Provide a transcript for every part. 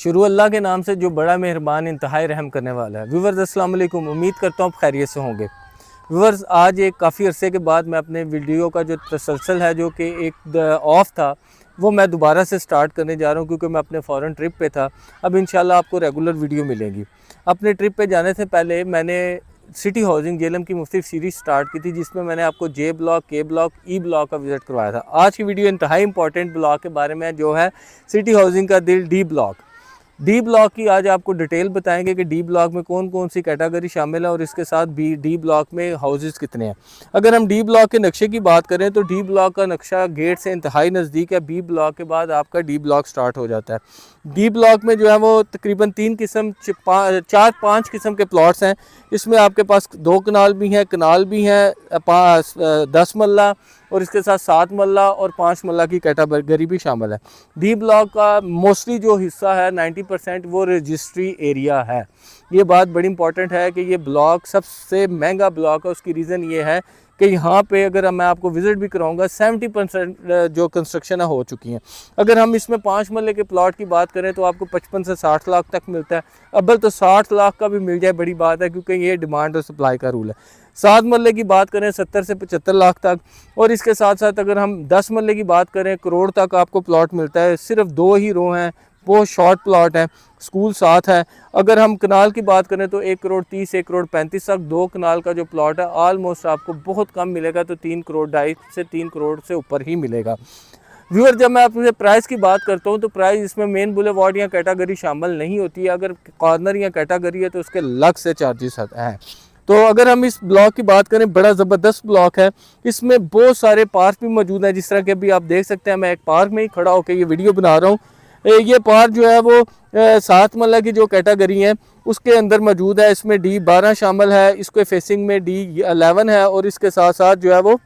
शुरू अल्लाह के नाम से जो बड़ा मेहरबान इंतहाई रहम करने वाला है। व्यूवर्स अस्सलाम वालेकुम, उम्मीद करता हूँ आप खैरियत से होंगे। व्यूवर्स आज एक काफ़ी अरसे के बाद मैं अपने वीडियो का जो तसलसल है जो कि एक ऑफ था वो मैं दोबारा से स्टार्ट करने जा रहा हूँ, क्योंकि मैं अपने फ़ॉरेन ट्रिप पे था। अब इंशाल्लाह आपको रेगुलर वीडियो मिलेंगी। अपने ट्रिप पे जाने से पहले मैंने सिटी हाउसिंग जेलम की मुख्तलिफ सीरीज़ स्टार्ट की थी, जिसमें मैंने आपको जे ब्लॉक, के ब्लॉक, ई ब्लॉक का विज़िट करवाया था। आज की वीडियो इंतहाई इंपॉर्टेंट ब्लॉक के बारे में जो है सिटी हाउसिंग का दिल डी ब्लॉक। डी ब्लॉक की आज आपको डिटेल बताएंगे कि डी ब्लॉक में कौन कौन सी कैटेगरी शामिल है और इसके साथ भी डी ब्लॉक में हाउसेस कितने हैं। अगर हम डी ब्लॉक के नक्शे की बात करें तो डी ब्लॉक का नक्शा गेट से इंतहाई नज़दीक है। बी ब्लॉक के बाद आपका डी ब्लॉक स्टार्ट हो जाता है। डी ब्लॉक में जो है वो तकरीबन 4-5 किस्म के प्लॉट्स हैं। इसमें आपके पास 2 कनाल भी हैं, कनाल भी हैं, 10 मल्ला और इसके साथ 7 मल्ला और 5 मल्ला की कैटेगरी भी शामिल है। डी ब्लॉक का मोस्टली जो हिस्सा है 90% वो रजिस्ट्री एरिया है। ये बात बड़ी इंपॉर्टेंट है कि ये ब्लॉक सबसे महंगा ब्लॉक है। उसकी रीज़न ये है कि यहाँ पे अगर मैं आपको विज़िट भी कराऊंगा 70% जो कंस्ट्रक्शन है हो चुकी हैं। अगर हम इसमें 5 मरले के प्लॉट की बात करें तो आपको 55 से 60 लाख तक मिलता है। अव्वल तो 60 लाख का भी मिल जाए बड़ी बात है, क्योंकि ये डिमांड और सप्लाई का रूल है। 7 मरले की बात करें 70 से 75 लाख तक, और इसके साथ साथ अगर हम 10 मरले की बात करें करोड़ तक आपको प्लॉट मिलता है। सिर्फ 2 ही रो हैं, बहुत शॉर्ट प्लॉट है, स्कूल साथ है। अगर हम कनाल की बात करें तो 1 करोड़ 30, 1 करोड़ 35 तक 2 कनाल का जो प्लॉट है ऑलमोस्ट आपको बहुत कम मिलेगा, तो 3 करोड़ 2.5 से 3 करोड़ से ऊपर ही मिलेगा। व्यूअर जब मैं आपसे प्राइस की बात करता हूँ तो प्राइस इसमें मेन बुलेवार्ड या कैटेगरी शामिल नहीं होती है। अगर कॉर्नर या कैटेगरी है तो उसके अलग से चार्जेस हैं। तो अगर हम इस ब्लॉक की बात करें, बड़ा ज़बरदस्त ब्लॉक है। इसमें बहुत सारे पार्क भी मौजूद हैं, जिस तरह के अभी आप देख सकते हैं। मैं एक पार्क में ही खड़ा होकर ये वीडियो बना रहा हूँ। ये पार्क जो है वो 7 मरला की जो कैटेगरी है उसके अंदर मौजूद है। इसमें D12 शामिल है, इसके फेसिंग में D11 है और इसके साथ साथ जो है वो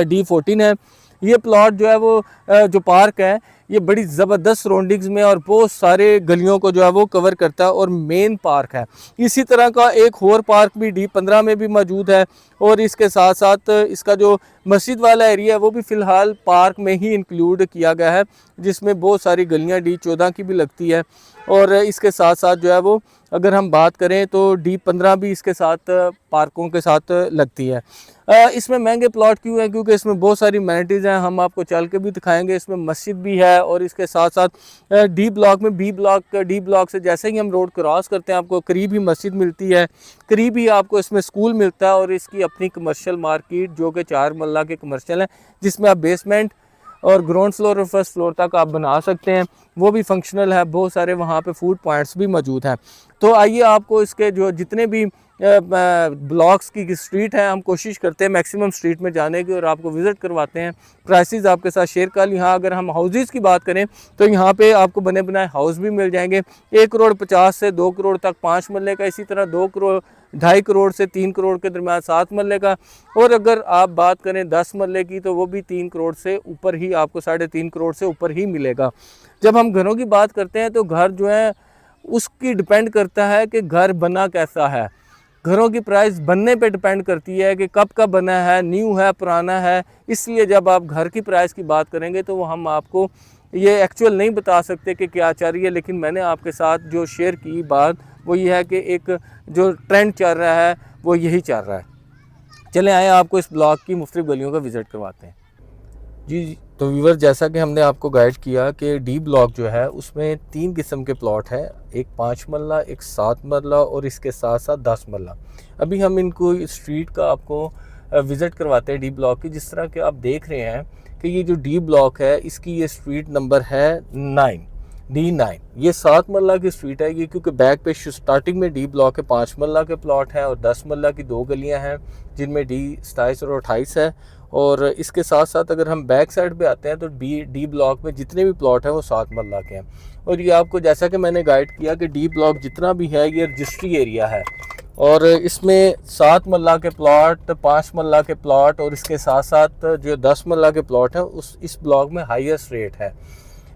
D14 है। ये प्लॉट जो है वो जो पार्क है ये बड़ी ज़बरदस्त सराउंडिंग्स में और बहुत सारे गलियों को जो है वो कवर करता है और मेन पार्क है। इसी तरह का एक और पार्क भी D15 में भी मौजूद है, और इसके साथ साथ इसका जो मस्जिद वाला एरिया है वो भी फ़िलहाल पार्क में ही इंक्लूड किया गया है, जिसमें बहुत सारी गलियां D14 की भी लगती है। और इसके साथ साथ जो है वो अगर हम बात करें तो D15 भी इसके साथ पार्कों के साथ लगती है। इसमें महंगे प्लॉट क्यों हैं? क्योंकि इसमें बहुत सारी एमिनिटीज़ हैं, हम आपको चल के भी दिखाएंगे। इसमें मस्जिद भी है और इसके साथ साथ डी ब्लॉक में डी ब्लॉक से जैसे ही हम रोड क्रॉस करते हैं आपको करीब ही मस्जिद मिलती है, करीब ही आपको इसमें स्कूल मिलता है और इसकी अपनी कमर्शियल मार्केट जो कि 4 मरला के कमर्शियल है, जिसमें आप बेसमेंट और ग्राउंड फ्लोर और फर्स्ट फ्लोर तक आप बना सकते हैं, वो भी फंक्शनल है। बहुत सारे वहाँ पे फूड पॉइंट्स भी मौजूद हैं। तो आइए आपको इसके जो जितने भी ब्लॉक्स की स्ट्रीट है हम कोशिश करते हैं मैक्सिमम स्ट्रीट में जाने की और आपको विज़िट करवाते हैं, प्राइसेस आपके साथ शेयर कर। यहाँ अगर हम हाउसेस की बात करें तो यहाँ पे आपको बने बनाए हाउस भी मिल जाएंगे। 1 करोड़ 50 से 2 करोड़ तक 5 मरले का, इसी तरह 2 करोड़ 2.5 करोड़ से 3 करोड़ के दरमियान 7 मरले का, और अगर आप बात करें 10 मरले की तो वो भी 3 करोड़ से ऊपर ही आपको 3.5 करोड़ से ऊपर ही मिलेगा। जब हम घरों की बात करते हैं तो घर जो है उसकी डिपेंड करता है कि घर बना कैसा है। घरों की प्राइस बनने पे डिपेंड करती है कि कब का बना है, न्यू है, पुराना है। इसलिए जब आप घर की प्राइस की बात करेंगे तो वो हम आपको ये एक्चुअल नहीं बता सकते कि क्या चल रही है, लेकिन मैंने आपके साथ जो शेयर की बात वो ये है कि एक जो ट्रेंड चल रहा है वो यही चल रहा है। चले आए आपको इस ब्लॉक की मुख्तलिफ गलियों का विज़िट करवाते हैं। जी तो व्यूअर जैसा कि हमने आपको गाइड किया कि डी ब्लॉक जो है उसमें 3 किस्म के प्लॉट हैं, एक 5 मरला, एक 7 मरला और इसके साथ साथ 10 मरला। अभी हम इनको स्ट्रीट का आपको विज़िट करवाते हैं डी ब्लॉक की। जिस तरह के आप देख रहे हैं कि ये जो डी ब्लॉक है इसकी ये स्ट्रीट नंबर है 9, D9। ये 7 मरला की स्ट्रीट है ये, क्योंकि बैक पे स्टार्टिंग में डी ब्लॉक के 5 मरला के प्लॉट हैं और 10 मरला की 2 गलियां हैं जिनमें D27 और 28 है। और इसके साथ साथ अगर हम बैक साइड पे आते हैं तो डी ब्लॉक में जितने भी प्लॉट हैं वो 7 मरला के हैं। और ये आपको जैसा कि मैंने गाइड किया कि डी ब्लॉक जितना भी है ये रजिस्ट्री एरिया है, और इसमें 7 मरला के प्लॉट, 5 मरला के प्लॉट और इसके साथ साथ जो 10 मरला के प्लॉट हैं इस ब्लॉक में हाईएस्ट रेट है।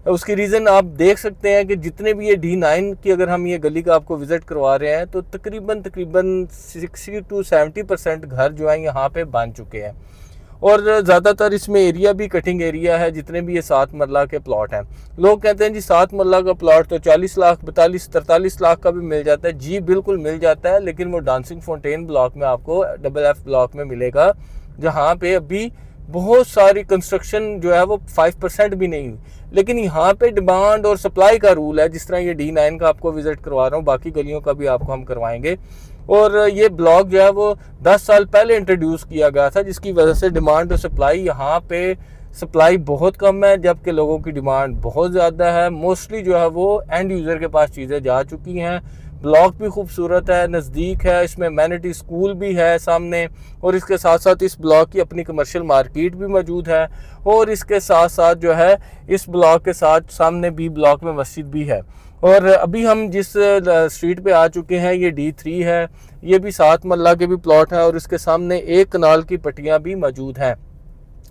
उसकी रीज़न आप देख सकते हैं कि जितने भी ये D9 की अगर हम ये गली का आपको विज़िट करवा रहे हैं तो तकरीबन 60 to 70% घर जो है यहाँ पे बन चुके हैं। और ज़्यादातर इसमें एरिया भी कटिंग एरिया है, जितने भी ये 7 मरला के प्लॉट हैं। लोग कहते हैं जी 7 मरला का प्लॉट तो 40 लाख 42-43 लाख का भी मिल जाता है। जी बिल्कुल मिल जाता है, लेकिन वो डांसिंग फाउंटेन ब्लॉक में आपको FF ब्लॉक में मिलेगा, जहाँ पे अभी बहुत सारी कंस्ट्रक्शन जो है वो 5% भी नहीं हुई। लेकिन यहाँ पे डिमांड और सप्लाई का रूल है, जिस तरह ये D9 का आपको विजिट करवा रहा हूँ, बाकी गलियों का भी आपको हम करवाएंगे। और ये ब्लॉक जो है वो 10 साल पहले इंट्रोड्यूस किया गया था, जिसकी वजह से डिमांड और सप्लाई यहाँ पे सप्लाई बहुत कम है, जबकि लोगों की डिमांड बहुत ज़्यादा है। मोस्टली जो है वो एंड यूज़र के पास चीज़ें जा चुकी हैं। ब्लॉक भी खूबसूरत है, नज़दीक है, इसमें मैनिटी स्कूल भी है सामने, और इसके साथ साथ इस ब्लॉक की अपनी कमर्शियल मार्केट भी मौजूद है, और इसके साथ साथ जो है इस ब्लॉक के साथ सामने B ब्लॉक में मस्जिद भी है। और अभी हम जिस स्ट्रीट पे आ चुके हैं ये D3 है, ये भी 7 मरला के भी प्लॉट है, और इसके सामने 1 कनाल की पट्टियाँ भी मौजूद हैं।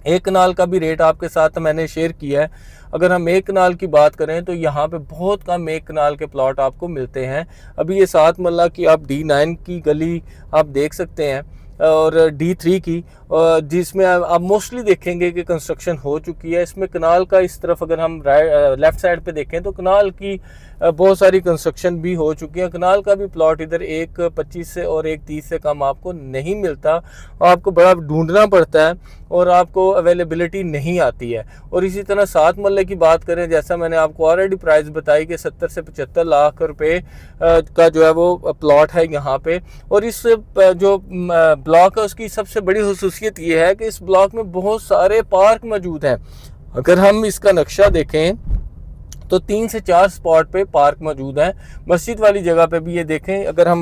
1 कनाल का भी रेट आपके साथ मैंने शेयर किया है। अगर हम 1 कनाल की बात करें तो यहाँ पे बहुत कम 1 कनाल के प्लॉट आपको मिलते हैं। अभी ये 7 मरला की आप D9 की गली आप देख सकते हैं, और D3 की, जिसमें आप मोस्टली देखेंगे कि कंस्ट्रक्शन हो चुकी है। इसमें कनाल का इस तरफ अगर हम लेफ़्ट साइड पे देखें तो कनाल की बहुत सारी कंस्ट्रक्शन भी हो चुकी है। कनाल का भी प्लॉट इधर 1.25 से और 1.30 से कम आपको नहीं मिलता, आपको बड़ा ढूंढना पड़ता है और आपको अवेलेबिलिटी नहीं आती है। और इसी तरह 7 मरले की बात करें, जैसा मैंने आपको ऑलरेडी प्राइस बताई कि 70 से 75 लाख रुपए का जो है वो प्लॉट है यहाँ पे। और इस जो ब्लॉक है उसकी सबसे बड़ी खुसूसियत ये है कि इस ब्लॉक में बहुत सारे पार्क मौजूद हैं। अगर हम इसका नक्शा देखें तो 3 से 4 स्पॉट पे पार्क मौजूद हैं। मस्जिद वाली जगह पे भी ये देखें, अगर हम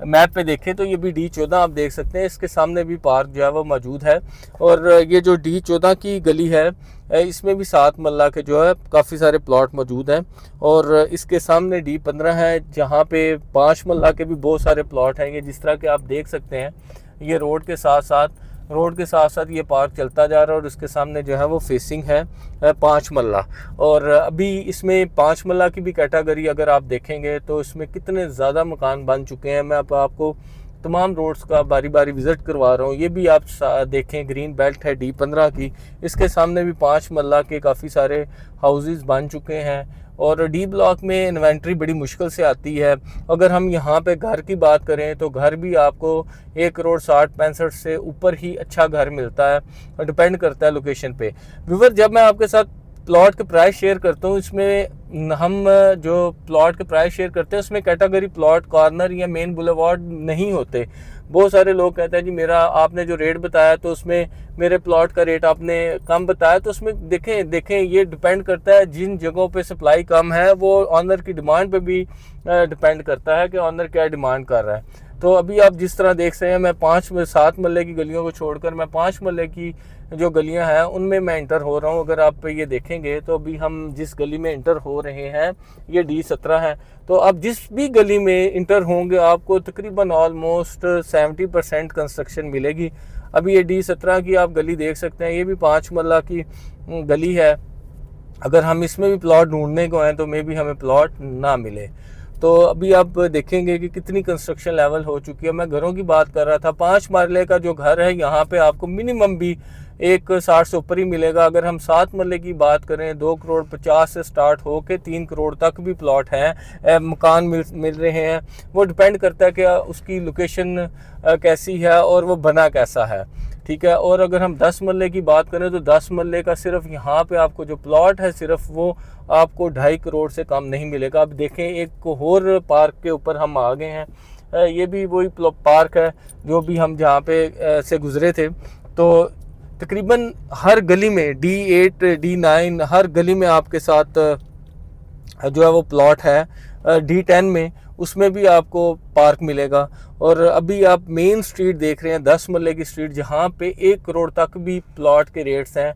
मैप पे देखें तो ये भी D14 आप देख सकते हैं, इसके सामने भी पार्क जो है वो मौजूद है। और ये जो D14 की गली है इसमें भी 7 मरला के जो है काफ़ी सारे प्लॉट मौजूद हैं। और इसके सामने D15 है, जहाँ पे 5 मरला के भी बहुत सारे प्लॉट हैं। ये जिस तरह के आप देख सकते हैं, ये रोड के साथ साथ ये पार्क चलता जा रहा है, और उसके सामने जो है वो फेसिंग है 5 मरला। और अभी इसमें 5 मरला की भी कैटेगरी अगर आप देखेंगे तो इसमें कितने ज़्यादा मकान बन चुके हैं। मैं आपको तमाम रोड्स का बारी बारी विज़िट करवा रहा हूँ। ये भी आप देखें, ग्रीन बेल्ट है D15 की, इसके सामने भी 5 मरला के काफ़ी सारे हाउसेस बन चुके हैं। और D ब्लॉक में इन्वेंट्री बड़ी मुश्किल से आती है। अगर हम यहाँ पे घर की बात करें तो घर भी आपको 1,60,65 से ऊपर ही अच्छा घर मिलता है, और डिपेंड करता है लोकेशन पे। व्यूअर, जब मैं आपके साथ प्लॉट के प्राइस शेयर करता हूँ, इसमें हम जो प्लॉट के प्राइस शेयर करते हैं उसमें कैटेगरी प्लॉट, कॉर्नर या मेन बुलेवार्ड नहीं होते। बहुत सारे लोग कहते हैं जी मेरा आपने जो रेट बताया तो उसमें मेरे प्लॉट का रेट आपने कम बताया, तो उसमें देखें ये डिपेंड करता है जिन जगहों पे सप्लाई कम है वो ऑनर की डिमांड पे भी डिपेंड करता है कि ऑनर क्या डिमांड कर रहा है। तो अभी आप जिस तरह देख रहे हैं, मैं 7 मरले की गलियों को छोड़कर मैं 5 मरले की जो गलियां हैं उनमें मैं इंटर हो रहा हूं। अगर आप ये देखेंगे तो अभी हम जिस गली में इंटर हो रहे हैं ये D17 है। तो आप जिस भी गली में इंटर होंगे आपको तकरीबन ऑलमोस्ट 70% कंस्ट्रक्शन मिलेगी। अभी ये D17 की आप गली देख सकते हैं, ये भी 5 मरला की गली है। अगर हम इसमें भी प्लॉट ढूंढने को हैं तो मे भी हमें प्लॉट ना मिले। तो अभी आप देखेंगे कि कितनी कंस्ट्रक्शन लेवल हो चुकी है। मैं घरों की बात कर रहा था, 5 मरले का जो घर है यहाँ पे आपको मिनिमम भी 1,60 से ऊपर ही मिलेगा। अगर हम 7 मरले की बात करें 2,50,00,000 से स्टार्ट हो के 3 करोड़ तक भी प्लॉट हैं, मकान मिल रहे हैं। वो डिपेंड करता है कि उसकी लोकेशन कैसी है और वो बना कैसा है, ठीक है। और अगर हम 10 मरले की बात करें तो 10 मरले का सिर्फ यहाँ पे आपको जो प्लॉट है सिर्फ वो आपको 2.5 करोड़ से कम नहीं मिलेगा। अब देखें एक और पार्क के ऊपर हम आ गए हैं, ये भी वही पार्क है जो भी हम जहाँ पे से गुजरे थे। तो तकरीबन हर गली में D8 D9 हर गली में आपके साथ जो है वो प्लॉट है। D10 में उसमें भी आपको पार्क मिलेगा। और अभी आप मेन स्ट्रीट देख रहे हैं 10 मरले की स्ट्रीट, जहाँ पे 1 करोड़ तक भी प्लॉट के रेट्स हैं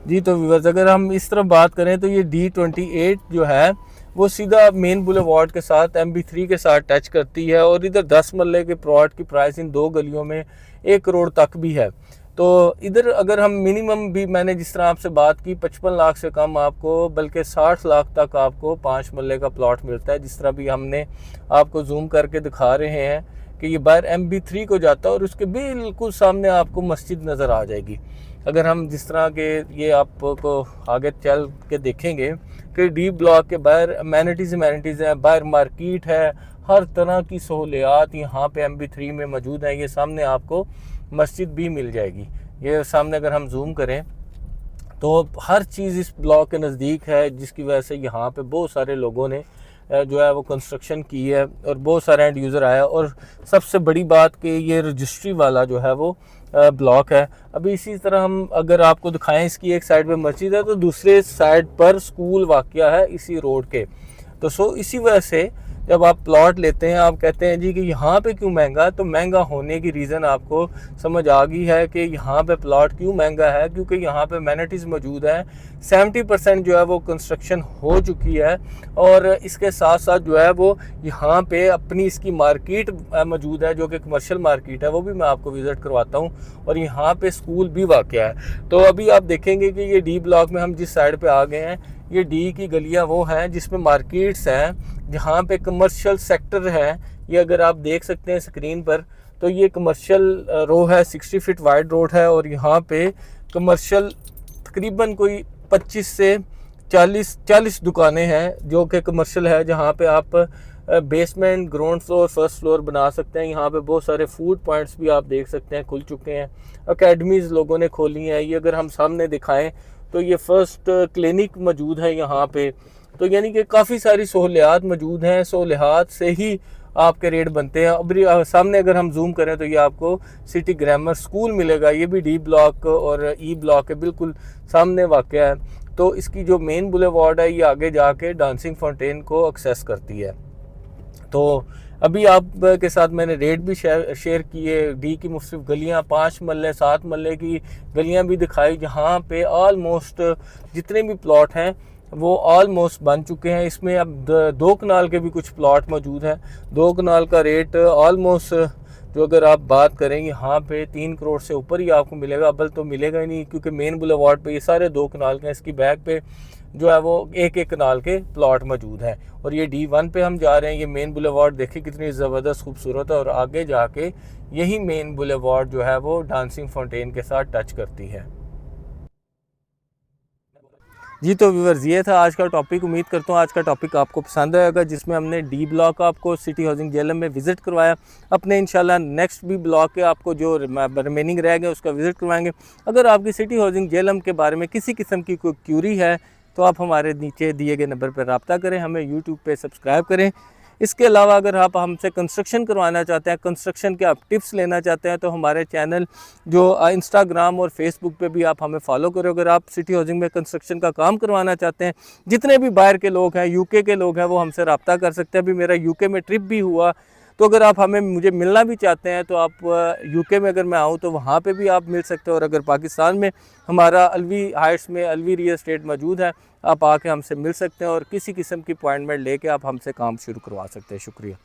जी। तो व्यूअर्स, अगर हम इस तरफ बात करें तो ये D28 जो है वो सीधा मेन बुलेवार्ड के साथ MB3 के साथ टच करती है। और इधर 10 मरले के प्लॉट की प्राइस इन 2 गलियों में 1 करोड़ तक भी है। तो इधर अगर हम मिनिमम भी, मैंने जिस तरह आपसे बात की, 55 लाख से कम आपको बल्कि 60 लाख तक आपको 5 मरले का प्लॉट मिलता है। जिस तरह भी हमने आपको जूम करके दिखा रहे हैं कि ये बाहर MB3 को जाता है और उसके बिल्कुल सामने आपको मस्जिद नज़र आ जाएगी। अगर हम जिस तरह के ये आपको आगे चल के देखेंगे कि डी ब्लॉक के बाहर अमेनिटीज़ हैं, बाहर मार्केट है, हर तरह की सहूलियात यहाँ पे MB3 में मौजूद है। ये सामने आपको मस्जिद भी मिल जाएगी। ये सामने अगर हम जूम करें तो हर चीज़ इस ब्लॉक के नज़दीक है, जिसकी वजह से यहाँ पे बहुत सारे लोगों ने जो है वो कंस्ट्रक्शन की है और बहुत सारे एंड यूज़र आया। और सबसे बड़ी बात कि ये रजिस्ट्री वाला जो है वो ब्लॉक है। अभी इसी तरह हम अगर आपको दिखाएं, इसकी एक साइड पे मस्जिद है तो दूसरे साइड पर स्कूल वाक़या है इसी रोड के। तो इसी वजह से जब आप प्लॉट लेते हैं, आप कहते हैं जी कि यहाँ पे क्यों महंगा, तो महंगा होने की रीज़न आपको समझ आ गई है कि यहाँ पे प्लॉट क्यों महंगा है, क्योंकि यहाँ पे अमेनिटीज़ मौजूद हैं। 70% जो है वो कंस्ट्रक्शन हो चुकी है और इसके साथ साथ जो है वो यहाँ पे अपनी इसकी मार्केट मौजूद है, जो कि कमर्शियल मार्केट है, वो भी मैं आपको विज़िट करवाता हूँ। और यहाँ पे स्कूल भी वाक़या है। तो अभी आप देखेंगे कि ये डी ब्लॉक में हम जिस साइड पर आ गए हैं, ये डी की गलियाँ वो हैं जिसमें मार्केट्स हैं, जहाँ पे कमर्शियल सेक्टर है। ये अगर आप देख सकते हैं स्क्रीन पर, तो ये कमर्शियल रो है, 60 फीट वाइड रोड है और यहाँ पे कमर्शियल तकरीबन कोई 25 से 40 दुकानें हैं जो कि कमर्शियल है, जहाँ पे आप basement, ground floor, first floor बना सकते हैं। यहाँ पे बहुत सारे फूड पॉइंट्स भी आप देख सकते हैं खुल चुके हैं। अकेडमीज़ लोगों ने खोली हैं। ये अगर हम सामने दिखाएं तो ये फर्स्ट क्लिनिक मौजूद है यहाँ पे। तो यानी कि काफ़ी सारी सहूलियात मौजूद हैं। सहूलियात से ही आपके रेट बनते हैं। अब सामने अगर हम जूम करें तो ये आपको सिटी ग्रामर स्कूल मिलेगा। ये भी डी ब्लॉक और ई ब्लॉक के बिल्कुल सामने वाक़या है। तो इसकी जो मेन बुलेवार्ड है, ये आगे जाके डांसिंग फाउंटेन को एक्सेस करती है। तो अभी आप के साथ मैंने रेट भी शेयर किए। डी की मुख्तलिफ गलियाँ, 5 मल्ले 7 मल्ले की गलियाँ भी दिखाई, जहाँ पे ऑलमोस्ट जितने भी प्लॉट हैं वो ऑलमोस्ट बन चुके हैं। इसमें अब 2 कनाल के भी कुछ प्लॉट मौजूद हैं। 2 कनाल का रेट ऑलमोस्ट जो अगर आप बात करें यहाँ पे 3 करोड़ से ऊपर ही आपको मिलेगा। अब्बल तो मिलेगा ही नहीं, क्योंकि मेन बुलेवार्ड पे ये सारे 2 कनाल के हैं। इसकी बैक पे जो है वो एक कनाल के प्लॉट मौजूद हैं। और ये D1 पे हम जा रहे हैं। ये मेन बुलेवार्ड देखिए कितनी ज़बरदस्त खूबसूरत है और आगे जाके यही मेन बुलेवार्ड जो है वो डांसिंग फाउंटेन के साथ टच करती है। जी तो व्यूअर्स, ये था आज का टॉपिक। उम्मीद करता हूँ आज का टॉपिक आपको पसंद आएगा, जिसमें हमने डी ब्लॉक आपको सिटी हाउसिंग जेएलएम में विज़िट करवाया। अपने इंशाल्लाह नेक्स्ट भी ब्लॉक के आपको जो रिमेनिंग रह गए उसका विज़िट करवाएंगे। अगर आपकी सिटी हाउसिंग जेएलएम के बारे में किसी किस्म की कोई क्यूरी है तो आप हमारे नीचे दिए गए नंबर पर रब्ता करें, हमें यूट्यूब पे सब्सक्राइब करें। इसके अलावा अगर आप हमसे कंस्ट्रक्शन करवाना चाहते हैं, कंस्ट्रक्शन के आप टिप्स लेना चाहते हैं, तो हमारे चैनल जो इंस्टाग्राम और फेसबुक पे भी आप हमें फॉलो करो। अगर आप सिटी हाउसिंग में कंस्ट्रक्शन का काम करवाना चाहते हैं, जितने भी बाहर के लोग हैं, यूके के लोग हैं, वो हमसे रब्ता कर सकते हैं। अभी मेरा यूके में ट्रिप भी हुआ, तो अगर आप मुझे मिलना भी चाहते हैं तो आप यूके में अगर मैं आऊँ तो वहाँ पे भी आप मिल सकते हो। और अगर पाकिस्तान में हमारा अलवी हाइट्स में अलवी रियल एस्टेट मौजूद है, आप आके हमसे मिल सकते हैं और किसी किस्म की अपॉइंटमेंट लेके आप हमसे काम शुरू करवा सकते हैं। शुक्रिया।